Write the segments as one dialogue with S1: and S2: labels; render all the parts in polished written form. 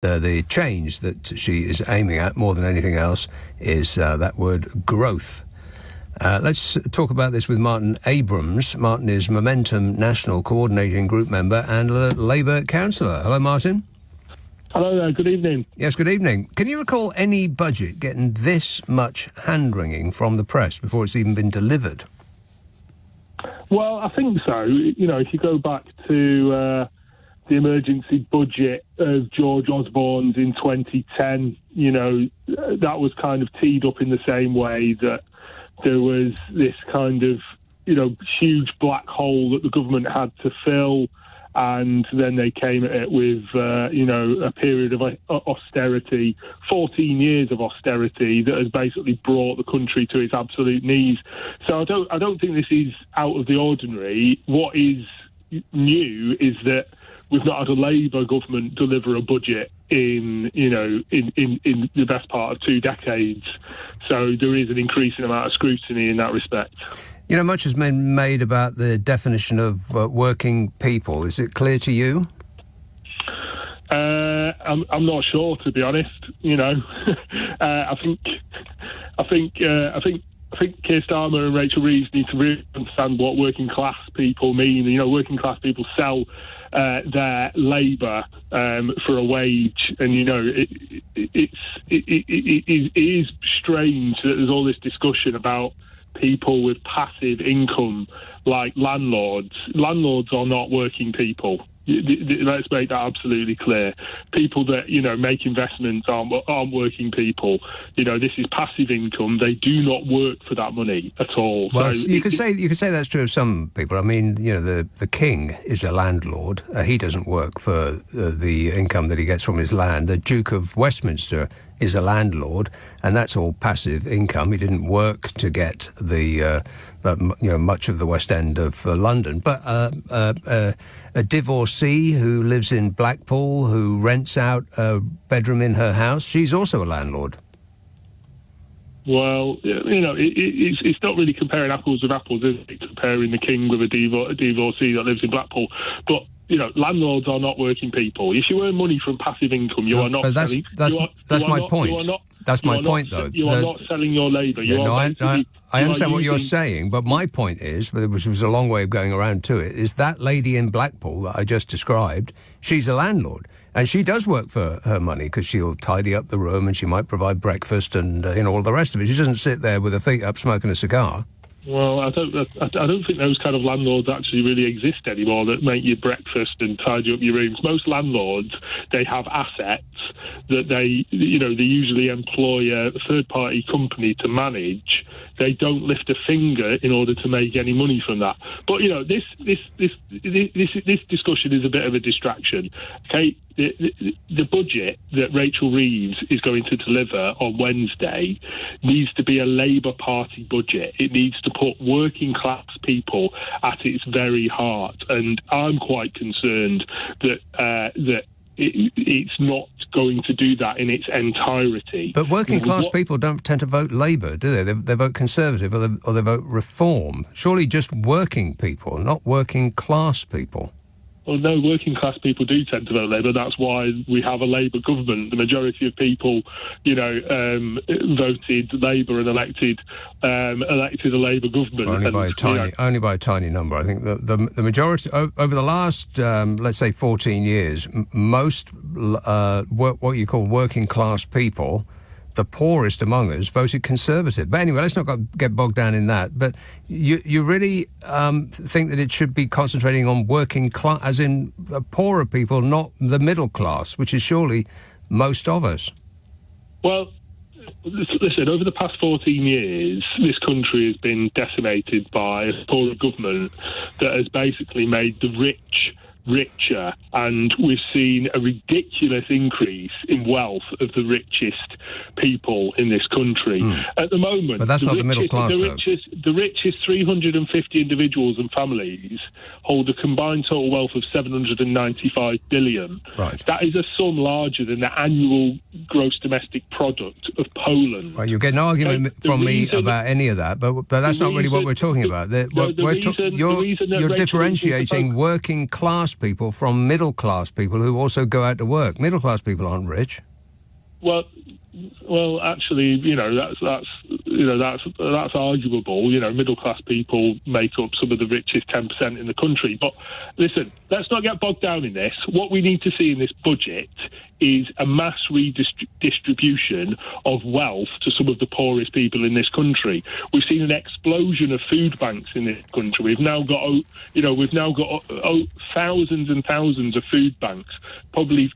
S1: The change that she is aiming at more than anything else is that word growth. Let's talk about this with Martin Abrams. Martin is Momentum National Coordinating Group member and a Labour councillor. Hello, Martin.
S2: Hello there, good evening.
S1: Yes, good evening. Can you recall any budget getting this much hand-wringing from the press before it's even been delivered?
S2: Well, I think so. You know, if you go back to the emergency budget of George Osborne's in 2010, you know, that was kind of teed up in the same way that there was this kind of, you know, huge black hole that the government had to fill. And then they came at it with, you know, a period of austerity, 14 years of austerity that has basically brought the country to its absolute knees. So I don't think this is out of the ordinary. What is new is that we've not had a Labour government deliver a budget in the best part of 2 decades. So there is an increasing amount of scrutiny in that respect.
S1: You know, much has been made about the definition of working people. Is it clear to you?
S2: I'm not sure, to be honest. You know, I think Keir Starmer and Rachel Reeves need to really understand what working class people mean. You know, working class people sell their labour for a wage, and you know, it is strange that there's all this discussion about people with passive income like landlords. Landlords are not working people. Let's make that absolutely clear. People that, you know, make investments aren't working people. You know, this is passive income. They do not work for that money at all.
S1: Well,
S2: so
S1: you could say that's true of some people. I mean, you know, the king is a landlord. He doesn't work for the income that he gets from his land. The Duke of Westminster is a landlord, and that's all passive income. He didn't work to get the much of the West End of London. But a divorcee who lives in Blackpool, who rents out a bedroom in her house, she's also a landlord.
S2: Well, you know, it's not really comparing apples with apples, is it? Comparing the king with a divorcee that lives in Blackpool. But, you know, landlords are not working people. If you earn money from passive income, you are not selling...
S1: That's my point. That's my point, though.
S2: You are not selling your labour.
S1: I understand what you're saying, but my point is, which was a long way of going around to it, is that lady in Blackpool that I just described, she's a landlord. And she does work for her money because she'll tidy up the room and she might provide breakfast and all the rest of it. She doesn't sit there with her feet up smoking a cigar.
S2: Well, I don't think those kind of landlords actually really exist anymore that make you breakfast and tidy up your rooms. Most landlords, they have assets that they usually employ a third-party company to manage. They don't lift a finger in order to make any money from that. But, you know, this discussion is a bit of a distraction. Okay, the budget that Rachel Reeves is going to deliver on Wednesday needs to be a Labour Party budget. It needs to put working class people at its very heart, and I'm quite concerned that it's not going to do that in its entirety.
S1: But working class people don't tend to vote Labour, do they? They vote Conservative or they vote Reform. Surely just working people, not working class people.
S2: Well, no, working class people do tend to vote Labour. That's why we have a Labour government. The majority of people, you know, voted Labour and elected a Labour government.
S1: Only by a tiny number. I think the majority over the last, let's say, 14 years, most what you call working class people, the poorest among us, voted Conservative. But anyway, let's not get bogged down in that. But you really think that it should be concentrating on working class, as in poorer people, not the middle class, which is surely most of us.
S2: Well, listen, over the past 14 years, this country has been decimated by a poorer government that has basically made the rich richer, and we've seen a ridiculous increase in wealth of the richest people in this country. At the moment,
S1: but that's not the middle class,
S2: the richest 350 individuals and families hold a combined total wealth of 795 billion.
S1: Right.
S2: That is a sum larger than the annual gross domestic product of Poland.
S1: Well, you'll get an argument from me about any of that, but that's not really what we're talking about. You're differentiating working class class people from middle class people who also go out to work. Middle class people aren't rich.
S2: Well, actually, that's arguable. Middle class people make up some of the richest 10% in the country. But listen, let's not get bogged down in this. What we need to see in this budget is a mass redistribution of wealth to some of the poorest people in this country. We've seen an explosion of food banks in this country. We've now got thousands and thousands of food banks, probably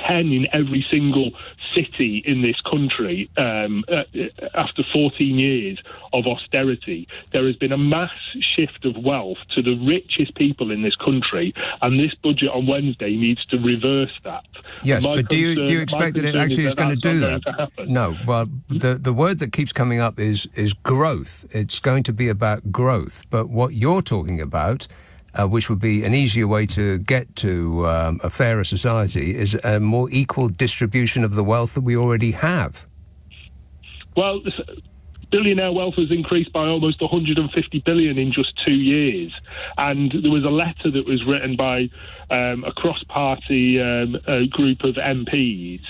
S2: 10 in every single city in this country. After 14 years of austerity, there has been a mass shift of wealth to the richest people in this country, and this budget on Wednesday needs to reverse that.
S1: Yes, but do you expect that it actually is going to do that? No. Well, the word that keeps coming up is growth. It's going to be about growth. But what you're talking about, which would be an easier way to get to a fairer society, is a more equal distribution of the wealth that we already have. Well,
S2: billionaire wealth has increased by almost 150 billion in just 2 years. And there was a letter that was written by a cross-party group of MPs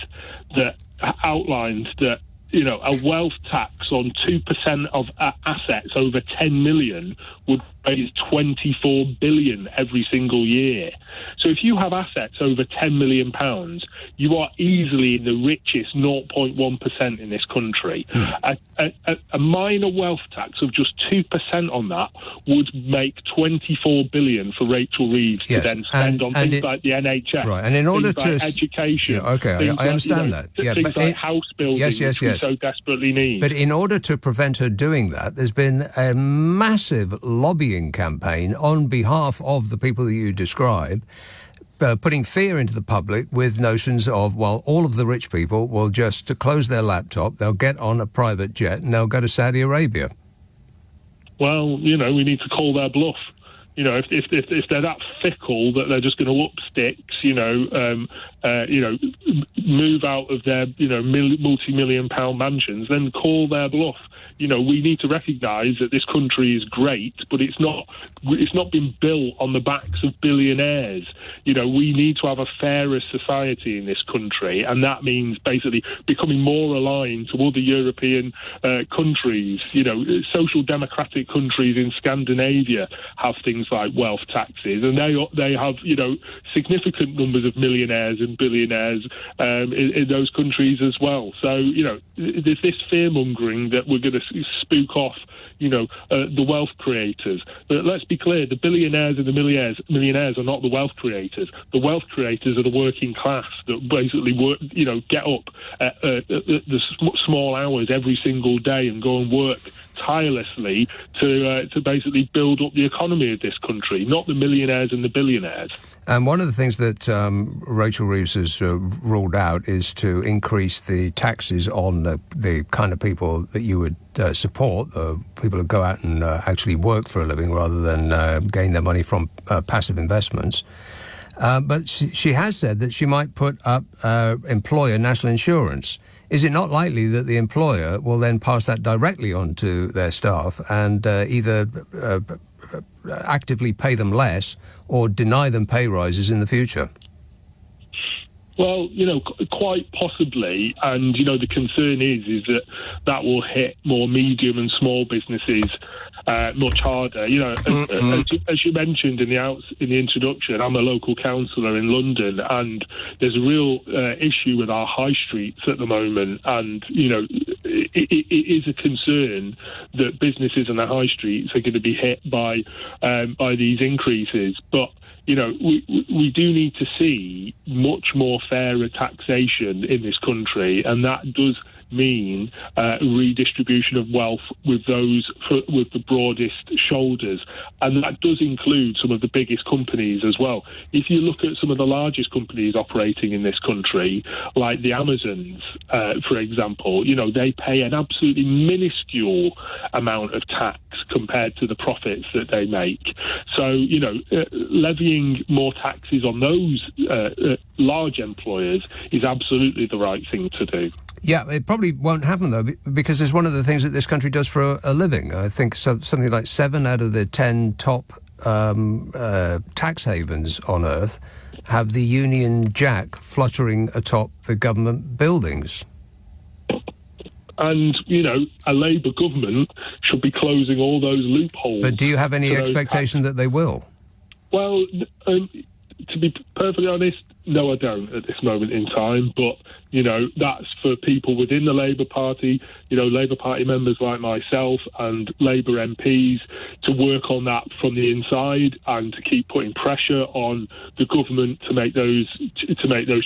S2: that outlined that, a wealth tax on 2% of assets over 10 million would raise 24 billion every single year. So if you have assets over 10 million pounds, you are easily in the richest 0.1% in this country. A minor wealth tax of just 2% on that would make 24 billion for Rachel Reeves to then spend on things like the NHS,
S1: right? And in order
S2: to education,
S1: I understand that.
S2: Things like house building, which we so desperately need.
S1: But in order to prevent her doing that, there's been a massive lobbying campaign on behalf of the people that you describe, putting fear into the public with notions of, well, all of the rich people will just close their laptop, they'll get on a private jet and they'll go to Saudi Arabia.
S2: Well, we need to call their bluff. If they're that fickle that they're just going to up sticks, move out of their, multi-million pound mansions, then call their bluff. We need to recognise that this country is great, but it's not been built on the backs of billionaires. We need to have a fairer society in this country, and that means basically becoming more aligned to other European countries. Social democratic countries in Scandinavia have things like wealth taxes, and they have significant numbers of millionaires and billionaires in those countries as well. So there's this fear mongering that we're going to spook off the wealth creators. But let's be clear, the billionaires and the millionaires are not the wealth creators. The wealth creators are the working class that basically work, get up at the small hours every single day and go and work tirelessly to basically build up the economy of this country, not the millionaires and the billionaires.
S1: And one of the things that Rachel Reeves has ruled out is to increase the taxes on the kind of people that you would support, people who go out and actually work for a living rather than gain their money from passive investments. But she has said that she might put up employer national insurance. Is it not likely that the employer will then pass that directly on to their staff and either actively pay them less or deny them pay rises in the future?
S2: Well, quite possibly, and the concern is that will hit more medium and small businesses much harder. As you mentioned in the introduction, I'm a local councillor in London, and there's a real issue with our high streets at the moment, and it is a concern that businesses on the high streets are going to be hit by these increases, but. We do need to see much more fairer taxation in this country, and that does mean redistribution of wealth with those with the broadest shoulders, and that does include some of the biggest companies as well. If you look at some of the largest companies operating in this country, like the Amazons, for example, they pay an absolutely minuscule amount of tax compared to the profits that they make. So, levying more taxes on those large employers is absolutely the right thing to do.
S1: Yeah, it probably won't happen, though, because it's one of the things that this country does for a living. I think something like 7 out of the 10 top tax havens on earth have the Union Jack fluttering atop the government buildings.
S2: And, a Labour government should be closing all those loopholes.
S1: But do you have any expectation that they will?
S2: Well, to be perfectly honest, no, I don't at this moment in time. But, that's for people within the Labour Party, Labour Party members like myself and Labour MPs to work on that from the inside and to keep putting pressure on the government to make those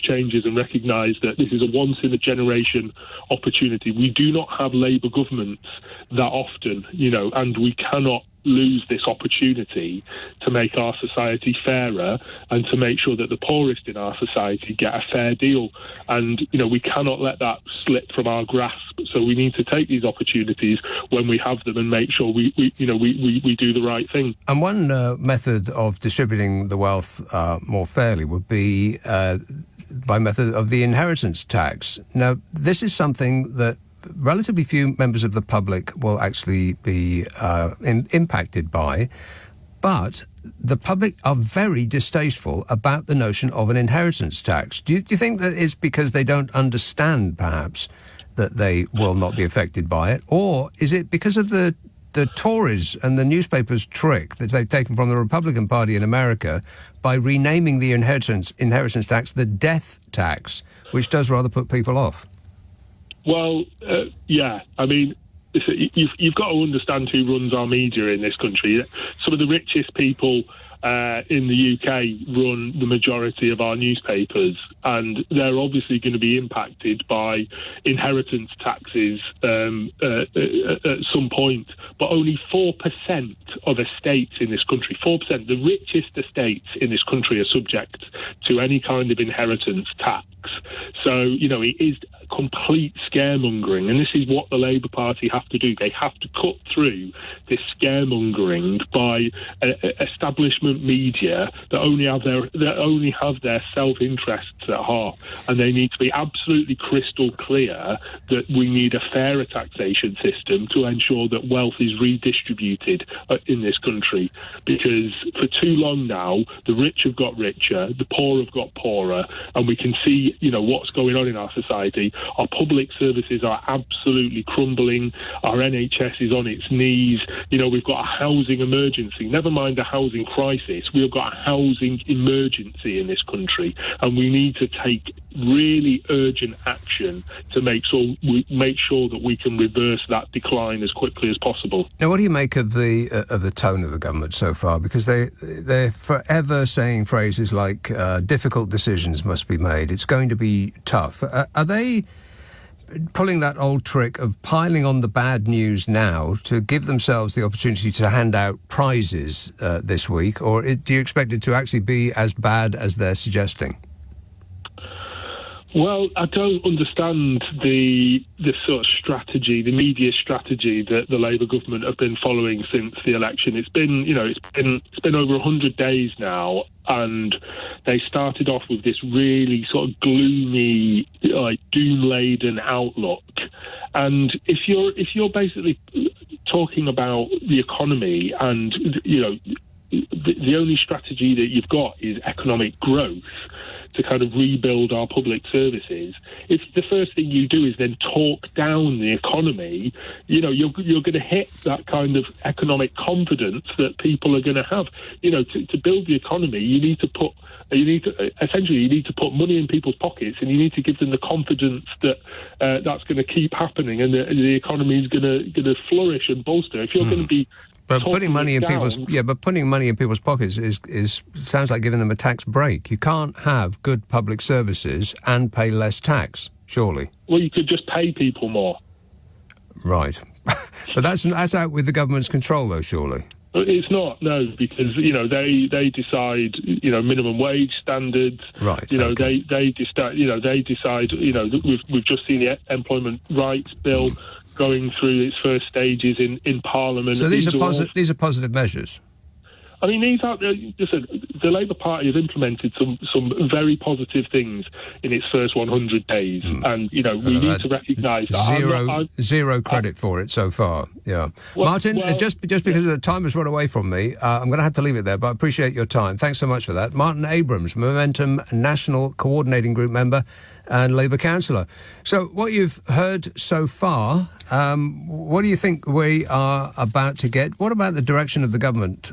S2: changes and recognise that this is a once-in-a-generation opportunity. We do not have Labour governments that often, and we cannot lose this opportunity to make our society fairer and to make sure that the poorest in our society get a fair deal. And, we cannot let that slip from our grasp. So we need to take these opportunities when we have them and make sure we do the right thing.
S1: And one method of distributing the wealth more fairly would be by method of the inheritance tax. Now, this is something that relatively few members of the public will actually be impacted by, but the public are very distasteful about the notion of an inheritance tax. Do you think that it's because they don't understand, perhaps, that they will not be affected by it? Or is it because of the Tories and the newspapers' trick that they've taken from the Republican Party in America by renaming the inheritance tax the death tax, which does rather put people off?
S2: Well, yeah. I mean, you've got to understand who runs our media in this country. Some of the richest people in the UK run the majority of our newspapers, and they're obviously going to be impacted by inheritance taxes at some point. But only 4% of estates in this country, 4%, the richest estates in this country are subject to any kind of inheritance tax. So, it is complete scaremongering, and this is what the Labour Party have to do. They have to cut through this scaremongering by establishment media that only have their self-interests at heart, and they need to be absolutely crystal clear that we need a fairer taxation system to ensure that wealth is redistributed in this country, because for too long now the rich have got richer, the poor have got poorer, and we can see what's going on in our society. Our public services are absolutely crumbling. Our NHS is on its knees. We've got a housing emergency. Never mind a housing crisis. We've got a housing emergency in this country, and we need to take really urgent action to make sure that we can reverse that decline as quickly as possible.
S1: Now, what do you make of the tone of the government so far? Because they're forever saying phrases like difficult decisions must be made. It's going to be tough. Are they pulling that old trick of piling on the bad news now to give themselves the opportunity to hand out prizes this week, or do you expect it to actually be as bad as they're suggesting?
S2: Well, I don't understand the sort of strategy, the media strategy that the Labour government have been following since the election. It's been over 100 days now, and they started off with this really sort of gloomy, doom-laden outlook. And if you're basically talking about the economy, and the only strategy that you've got is economic growth to kind of rebuild our public services, if the first thing you do is then talk down the economy, you're going to hit that kind of economic confidence that people are going to have. To build the economy, you need to put money in people's pockets, and you need to give them the confidence that that's going to keep happening, and the economy is going to flourish and bolster. If you're going to be
S1: But putting money in people's pockets is sounds like giving them a tax break. You can't have good public services and pay less tax, surely.
S2: Well, you could just pay people more.
S1: Right. But that's out with the government's control, though, surely.
S2: It's not, no, because they decide minimum wage standards.
S1: Right.
S2: Okay. They decide. We've just seen the Employment Rights Bill going through its first stages in Parliament.
S1: So these are positive measures.
S2: I mean, listen, the Labour Party has implemented some very positive things in its first 100 days, and we need to recognise that.
S1: Zero credit for it so far. Yeah, Martin. Just because the time has run away from me, I'm going to have to leave it there. But I appreciate your time. Thanks so much for that, Martin Abrams, Momentum National Coordinating Group member and Labour councillor. So, what you've heard so far, what do you think we are about to get? What about the direction of the government?